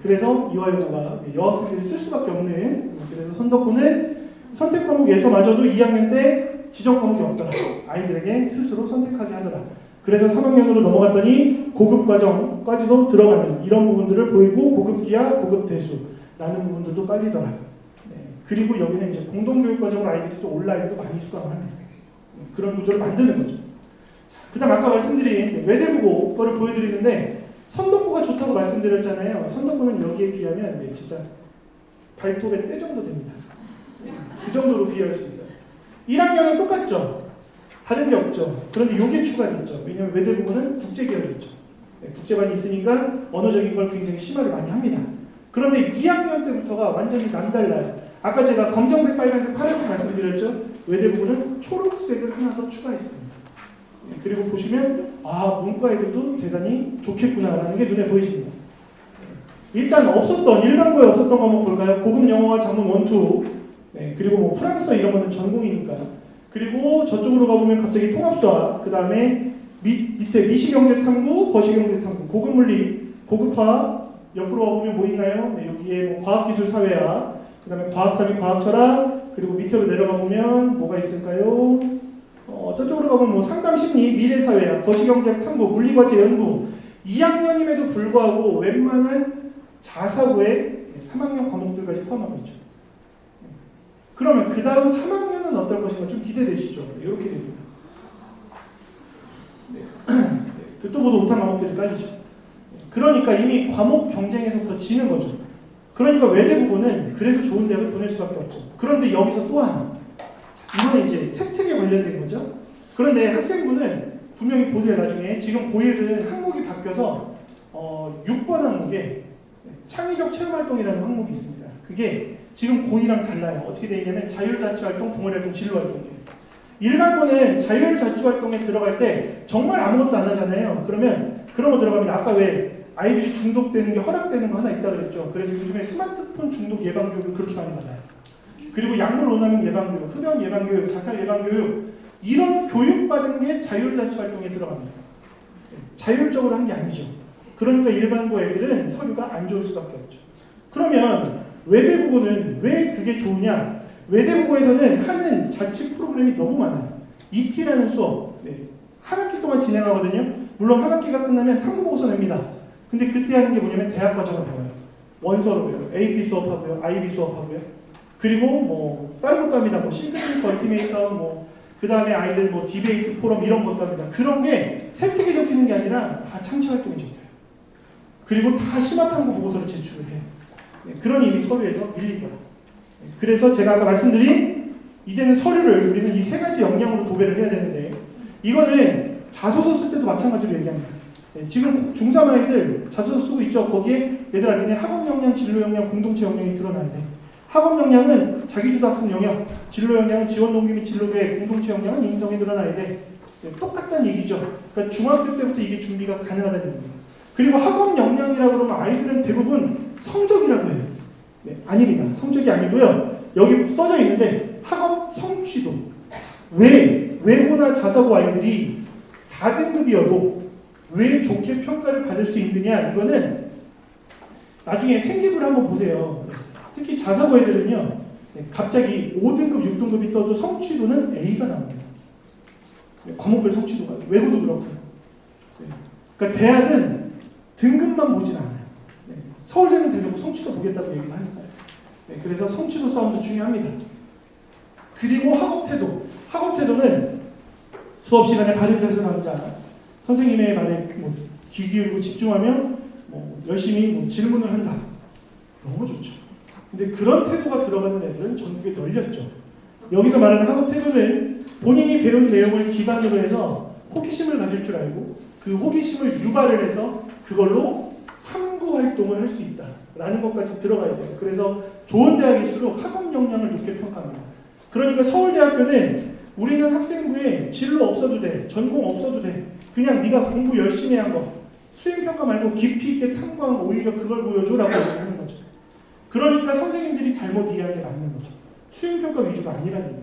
그래서 이화여고가 여학생들이 쓸 수밖에 없는 그래서 선덕고는 선택 과목에서마저도 2학년 때 지정 과목이 없더라. 아이들에게 스스로 선택하게 하더라. 그래서 3학년으로 넘어갔더니 고급 과정까지도 들어가는 이런 부분들을 보이고 고급 기하, 고급 대수라는 부분들도 빨리더라. 그리고 여기는 이제 공동교육 과정으로 아이들이 또 온라인도 많이 수강을 합니다. 그런 구조를 만드는 거죠. 그 다음 아까 말씀드린 외대부고 거를 보여드리는데 선덕고가 좋다고 말씀드렸잖아요. 선덕고는 여기에 비하면 진짜 발톱의 때 정도 됩니다. 그 정도로 비교할 수 있어요. 1학년은 똑같죠. 다른 게 없죠. 그런데 이게 추가됐죠. 왜냐하면 외대부고는 국제계열이죠. 국제반이 있으니까 언어적인 걸 굉장히 심화를 많이 합니다. 그런데 2학년 때부터가 완전히 남달라요. 아까 제가 검정색, 빨간색, 파란색 말씀드렸죠. 외대부고는 초록색을 하나 더 추가했습니다. 그리고 보시면 아 문과 애들도 대단히 좋겠구나라는 게 눈에 보이십니다. 일단 없었던 일반고에 없었던 과목 볼까요? 고급 영어와 작문 1, 2 그리고 뭐 프랑스어 이런 거는 전공이니까요. 그리고 저쪽으로 가보면 갑자기 통합수학 그 다음에 밑에 미시경제탐구, 거시경제탐구, 고급물리, 고급화학 옆으로 와보면 뭐 있나요? 여기에 뭐 과학기술 사회학 그 다음에 과학사 및 과학철학 그리고 밑으로 내려가 보면 뭐가 있을까요? 저쪽으로 가보면 뭐 상담심리, 미래사회학, 거시경제탐구, 물리과제 연구 2학년임에도 불구하고 웬만한 자사고의 3학년 과목들까지 포함하고 있죠. 그러면 그 다음 3학년은 어떨 것인가 좀 기대되시죠? 이렇게 됩니다. 듣도 보도 못한 과목들이 깔리죠. 그러니까 이미 과목 경쟁에서부터 지는 거죠. 그러니까 외대부고는 그래서 좋은 대학을 보낼 수밖에 없죠. 그런데 여기서 또 하나. 이거는 이제 세특에 관련된 거죠. 그런데 학생부는 분명히 보세요. 나중에 지금 고1은 항목이 바뀌어서 6번 항목에 창의적 체험활동이라는 항목이 있습니다. 그게 지금 고2랑 달라요. 어떻게 되어 있냐면 자율자치활동, 동호회활동, 진로활동이에요. 일반고는 자율자치활동에 들어갈 때 정말 아무것도 안 하잖아요. 그러면 그런 거 들어가면 아까 왜 아이들이 중독되는 게 허락되는 거 하나 있다 그랬죠. 그래서 요즘에 스마트폰 중독 예방 교육을 그렇게 많이 받아요. 그리고 약물 오남용 예방 교육, 흡연 예방 교육, 자살 예방 교육 이런 교육받은 게 자율자치활동에 들어갑니다. 자율적으로 한 게 아니죠. 그러니까 일반고 애들은 서류가 안 좋을 수밖에 없죠. 그러면 외대부고는 왜 그게 좋으냐? 외대부고에서는 하는 자치 프로그램이 너무 많아요. ET라는 수업 한 학기 동안 진행하거든요. 물론 한 학기가 끝나면 탐구보고서 냅니다. 근데 그때 하는 게 뭐냐면 대학 과정을 배워요. 원서로 배워요. AP 수업하고요. IB 수업하고요. 그리고 뭐 다른 것도 합니다. 뭐 싱글링크 얼티메이터 그 다음에 아이들 뭐 디베이트 포럼 이런 것도 합니다. 그런 게 세특에 적히는 게 아니라 다 참치활동에 적혀요. 그리고 다 심화탐구 보고서를 제출을 해요. 그러니 이미 서류에서 밀리더라. 그래서 제가 아까 말씀드린 이제는 서류를 우리는 이 세 가지 역량으로 도배를 해야 되는데 이거는 자소서 쓸 때도 마찬가지로 얘기합니다. 지금 중3 아이들 자소서 쓰고 있죠. 거기에 얘들아 니네 학업 역량, 진로 역량, 공동체 역량이 드러나야 돼. 학업 역량은 자기주도 학습 영역, 진로 역량은 지원 동기 및 진로계, 공동체 역량은 인성이 드러나야 돼. 똑같다는 얘기죠. 그러니까 중학교 때부터 이게 준비가 가능하다는 얘기입니다. 그리고 학업 역량이라고 그러면 아이들은 대부분 성적이라고 해요. 아닙니다. 성적이 아니고요. 여기 써져 있는데 학업 성취도. 왜 외고나 자사고 아이들이 4등급이어도 왜 좋게 평가를 받을 수 있느냐? 이거는 나중에 생기부를 한번 보세요. 특히 자사고 애들은요. 갑자기 5등급, 6등급이 떠도 성취도는 A가 나옵니다. 과목별 성취도가. 외고도 그렇고요. 그러니까 대학은 등급만 보진 않아요. 서울대는 대놓고 성취도 보겠다고 얘기를 하니까요. 그래서 성취도 싸움도 중요합니다. 그리고 학업태도. 학업태도는 수업 시간에 바른 자세로 앉아 선생님의 말에 귀 기울이고 집중하면 열심히 질문을 한다. 너무 좋죠. 근데 그런 태도가 들어가는 애들은 전국에 널렸죠. 여기서 말하는 학업태도는 본인이 배운 내용을 기반으로 해서 호기심을 가질 줄 알고 그 호기심을 유발을 해서 그걸로 탐구 활동을 할 수 있다라는 것까지 들어가야 돼요. 그래서 좋은 대학일수록 학업 역량을 높게 평가합니다. 그러니까 서울대학교는 우리는 학생부에 진로 없어도 돼, 전공 없어도 돼. 그냥 네가 공부 열심히 한 거, 수행평가 말고 깊이 있게 탐구한 거 오히려 그걸 보여줘라고 얘기하는 거죠. 그러니까 선생님들이 잘못 이해하게 맞는 거죠. 수행평가 위주가 아니라는 거예요.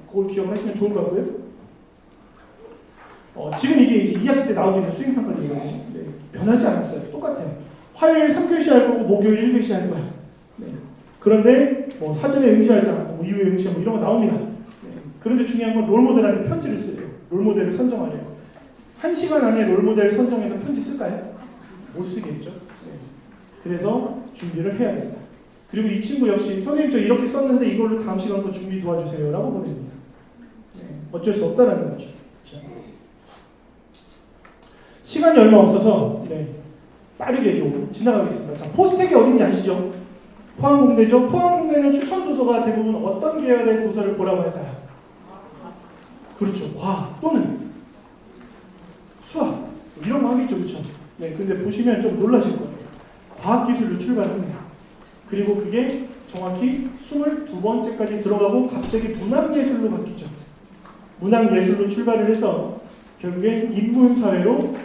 그걸 기억하시면 좋을 것 같고요. 지금 이게 이제 2학기 때 나오고 있는 수행평가 얘기거든요. 변하지 않았어요. 똑같아요. 화요일 3교시 할 거고 목요일 1교시 할 거야. 그런데 사전에 응시하지 않고 이후에 응시 이런 거 나옵니다. 그런데 중요한 건 롤모델한테 편지를 쓰래요. 롤모델을 선정하래요. 1시간 안에 롤모델 선정해서 편지 쓸까요? 못 쓰겠죠. 그래서 준비를 해야 됩니다. 그리고 이 친구 역시 선생님 저 이렇게 썼는데 이걸로 다음 시간도 준비 도와주세요 라고 보냅니다. 어쩔 수 없다라는 거죠. 그렇죠? 시간이 얼마 없어서 빠르게 좀 지나가겠습니다. 자, 포스텍이 어딘지 아시죠? 포항공대죠. 포항공대는 추천도서가 대부분 어떤 계열의 도서를 보라고 할까요? 그렇죠. 과학 또는 수학 이런 거 하겠죠. 그렇죠? 근데 보시면 좀 놀라실 거예요. 과학기술로 출발합니다. 그리고 그게 정확히 22번째까지 들어가고 갑자기 문학예술로 바뀌죠. 문학예술로 출발을 해서 결국엔 인문사회로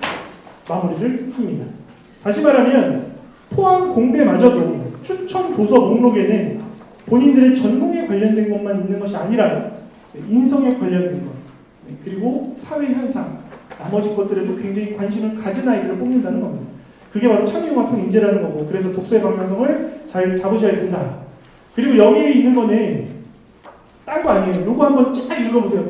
마무리를 합니다. 다시 말하면 포항 공대마저도 추천 도서 목록에는 본인들의 전공에 관련된 것만 있는 것이 아니라 인성에 관련된 것, 그리고 사회 현상, 나머지 것들에도 굉장히 관심을 가진 아이들을 뽑는다는 겁니다. 그게 바로 참여융합형 인재라는 거고, 그래서 독서의 방향성을 잘 잡으셔야 된다. 그리고 여기에 있는 거는 딴 거 아니에요. 요거 한번 쫙 읽어보세요.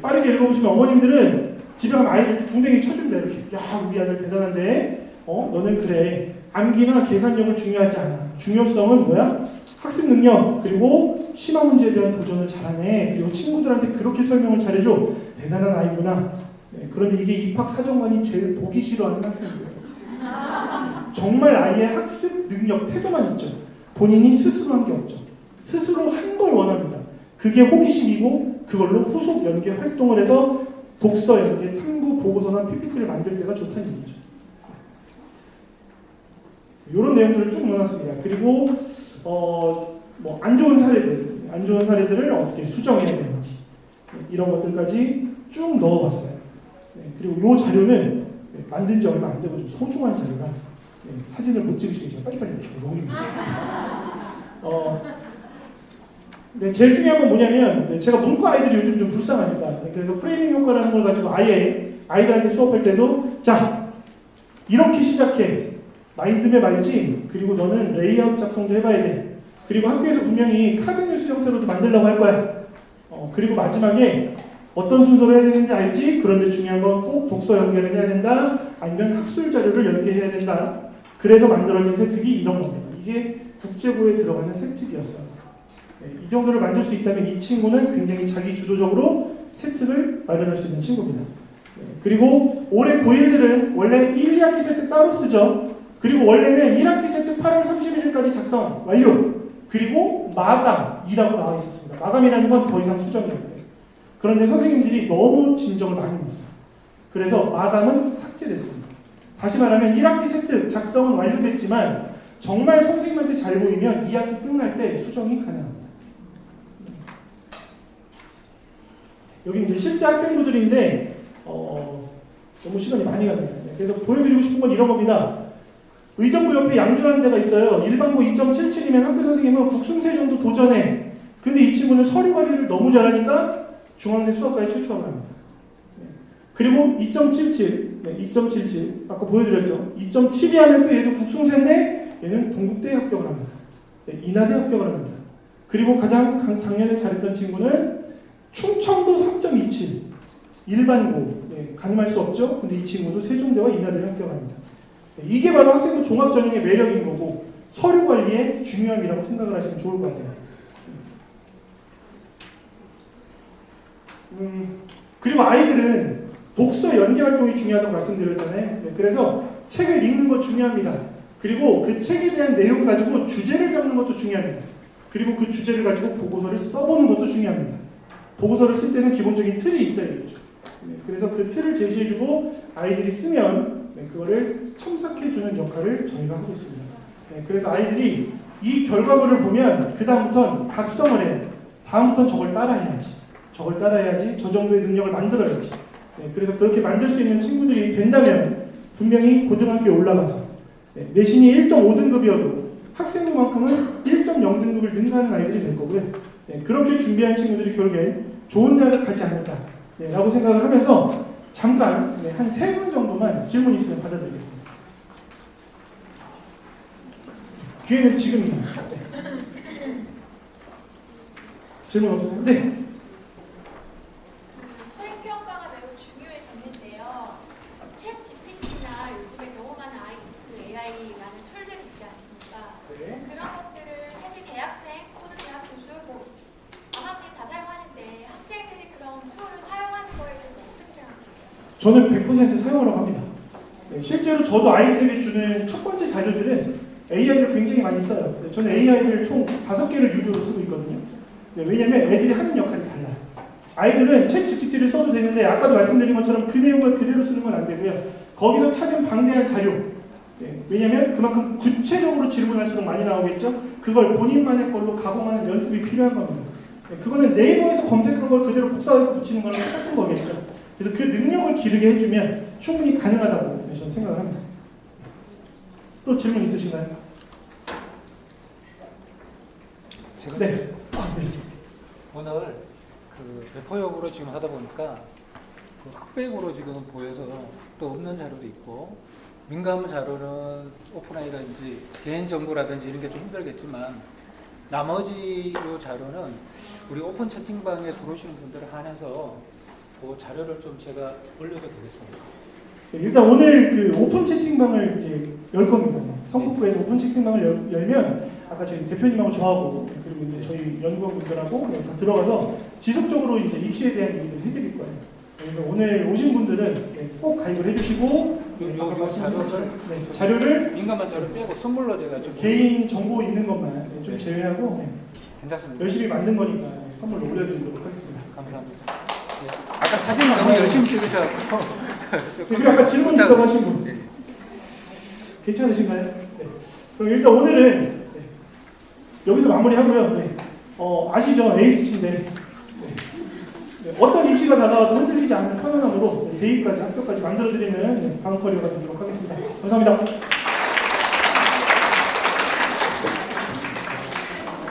빠르게 읽어보시면 어머님들은 집에 가면 아이들 궁뎅이 쳐준다. 이렇게. 야, 우리 아들 대단한데? 너는 그래. 암기나 계산력은 중요하지 않아. 중요성은 뭐야? 학습 능력, 그리고 심화 문제에 대한 도전을 잘하네. 그리고 친구들한테 그렇게 설명을 잘해줘. 대단한 아이구나. 네, 그런데 이게 입학 사정관이 제일 보기 싫어하는 학생들이에요. 정말 아이의 학습 능력, 태도만 있죠. 본인이 스스로 한 게 없죠. 스스로 한 걸 원합니다. 그게 호기심이고 그걸로 후속 연계 활동을 해서 독서 연계, 탐구 보고서나 PPT를 만들 때가 좋다는 얘기죠. 이런 내용들을 쭉 넣어놨습니다. 그리고 뭐 안 좋은 사례들을 어떻게 수정해야 되는지 이런 것들까지 쭉 넣어봤어요. 네, 그리고 이 자료는 만든 지 얼마 안 되고 좀 소중한 자료라 사진을 못 찍으시겠죠. 빨리빨리 이렇게 너무 힘들어요. 네, 제일 중요한 건 뭐냐면 제가 문과 아이들이 요즘 좀 불쌍하니까 그래서 프레이밍 효과라는 걸 가지고 아예 아이들한테 수업할 때도 자 이렇게 시작해. 마인드맵 알지? 그리고 너는 레이아웃 작성도 해봐야 돼. 그리고 학교에서 분명히 카드뉴스 형태로도 만들려고 할 거야. 그리고 마지막에 어떤 순서로 해야 되는지 알지? 그런데 중요한 건 꼭 독서 연계를 해야 된다. 아니면 학술 자료를 연계해야 된다. 그래서 만들어진 세특이 이런 겁니다. 이게 국제고에 들어가는 세특이었어요. 네, 이 정도를 만들 수 있다면 이 친구는 굉장히 자기 주도적으로 세특을 마련할 수 있는 친구입니다. 네, 그리고 올해 고1들은 원래 1, 2학기 세특 따로 쓰죠. 그리고 원래는 1학기 세특 8월 31일까지 작성 완료. 그리고 마감이라고 나와 있었습니다. 마감이라는 건 더 이상 수정이었고요. 그런데 선생님들이 너무 진정을 많이 했어요. 그래서 마감은 삭제됐습니다. 다시 말하면 1학기 세특 작성은 완료됐지만 정말 선생님한테 잘 보이면 2학기 끝날 때 수정이 가능합니다. 여기 이제 실제 학생부들인데 너무 시간이 많이 가네요. 그래서 보여드리고 싶은 건 이런 겁니다. 의정부 옆에 양주라는 데가 있어요. 일반고 2.77이면 학교 선생님은 국sun세 정도 도전해. 근데 이 친구는 서류 관리를 너무 잘하니까 중앙대 수학과에 최초로 합니다. 그리고 2.77, 2.77 아까 보여드렸죠. 2.72 하면 또 얘도 국sun세인데 얘는 동국대에 합격을 합니다. 인하대 합격을 합니다. 그리고 가장 작년에 잘했던 친구는 충청도 3.27 일반고 가늠할 수 없죠. 근데 이 친구도 세종대와 인하대에 합격합니다. 이게 바로 학생부 종합전형의 매력인 거고 서류 관리의 중요함이라고 생각을 하시면 좋을 것 같아요. 그리고 아이들은 독서 연계 활동이 중요하다고 말씀드렸잖아요. 그래서 책을 읽는 거 중요합니다. 그리고 그 책에 대한 내용 가지고 주제를 잡는 것도 중요합니다. 그리고 그 주제를 가지고 보고서를 써보는 것도 중요합니다. 보고서를 쓸 때는 기본적인 틀이 있어야겠죠. 그래서 그 틀을 제시해주고 아이들이 쓰면 그거를 첨삭해주는 역할을 저희가 하고 있습니다. 그래서 아이들이 이 결과물을 보면 그 다음부터는 각성을 해요. 다음부터는 저걸 따라해야지. 저 정도의 능력을 만들어야지. 그래서 그렇게 만들 수 있는 친구들이 된다면 분명히 고등학교에 올라가서 내신이 1.5등급이어도 학생부만큼은 1.0등급을 능가하는 아이들이 될 거고요. 그렇게 준비한 친구들이 결국에 좋은 대학을 가지 않을까 라고 생각을 하면서 잠깐 한 3분 정도만 질문 있으면 받아드리겠습니다. 기회는 지금입니다. 질문 없으세요? 네. 수행평가가 매우 중요해졌는데요. 챗 GPT나 요즘에 너무 많은 AI라는 툴들이 있지 않습니까? 네. 그런 것들을 사실 대학생 또는 대학 교수 방학기 다 사용하는데 학생들이 그런 툴을 사용하는 거에 대해서 어떻게 생각하세요? 저는 100% 사용하라고 합니다. 실제로 저도 아이들에게 주는 첫 번째 자료들은 AI를 굉장히 많이 써요. 저는 AI를 총 5개를 유료로 쓰고 있거든요. 왜냐면 애들이 하는 역할이 달라요. 아이들은 챗 GPT를 써도 되는데 아까도 말씀드린 것처럼 그 내용을 그대로 쓰는 건 안 되고요. 거기서 찾은 방대한 자료. 왜냐면 그만큼 구체적으로 질문할수록 많이 나오겠죠. 그걸 본인만의 걸로 가공하는 연습이 필요한 겁니다. 그거는 네이버에서 검색한 걸 그대로 복사해서 붙이는 거랑 똑같은 거겠죠. 그래서 그 능력을 기르게 해주면 충분히 가능하다고 저는 생각을 합니다. 또 질문 있으신가요? 제가 네. 아, 네. 오늘 그 배포역으로 지금 하다 보니까 그 흑백으로 지금 보여서 또 없는 자료도 있고 민감 자료는 오픈하기가 개인 정보라든지 이런 게 좀 힘들겠지만 나머지 요 자료는 우리 오픈 채팅방에 들어오시는 분들을 한해서 그 자료를 좀 제가 올려도 되겠습니다. 네, 일단 오늘 그 오픈 채팅방을 이제 열 겁니다. 성북구에서 오픈 채팅방을 열면 아까 저희 대표님하고 저하고 그리고 이제 저희 연구원분들하고 다 들어가서 지속적으로 이제 입시에 대한 얘기를 해드릴 거예요. 그래서 오늘 오신 분들은 꼭 가입을 해주시고 요 자료를 민감한 자료 빼고 선물로 제가 좀 개인 정보 있는 것만 좀 제외하고 괜찮습니다. 열심히 만든 거니까 선물로 올려드리도록 하겠습니다. 감사합니다. 네. 아까 사진 너무 열심히 찍으셔서 그리고 아까 질문 있다고 하신 분 네. 괜찮으신가요? 네. 그럼 일단 오늘은 여기서 마무리하고요. 네. 아시죠? 에이스치인데 어떤 입시가 다가와도 흔들리지 않는 편안함으로 대입까지 합격까지 만들어드리는 강커리어가 되도록 하겠습니다. 감사합니다.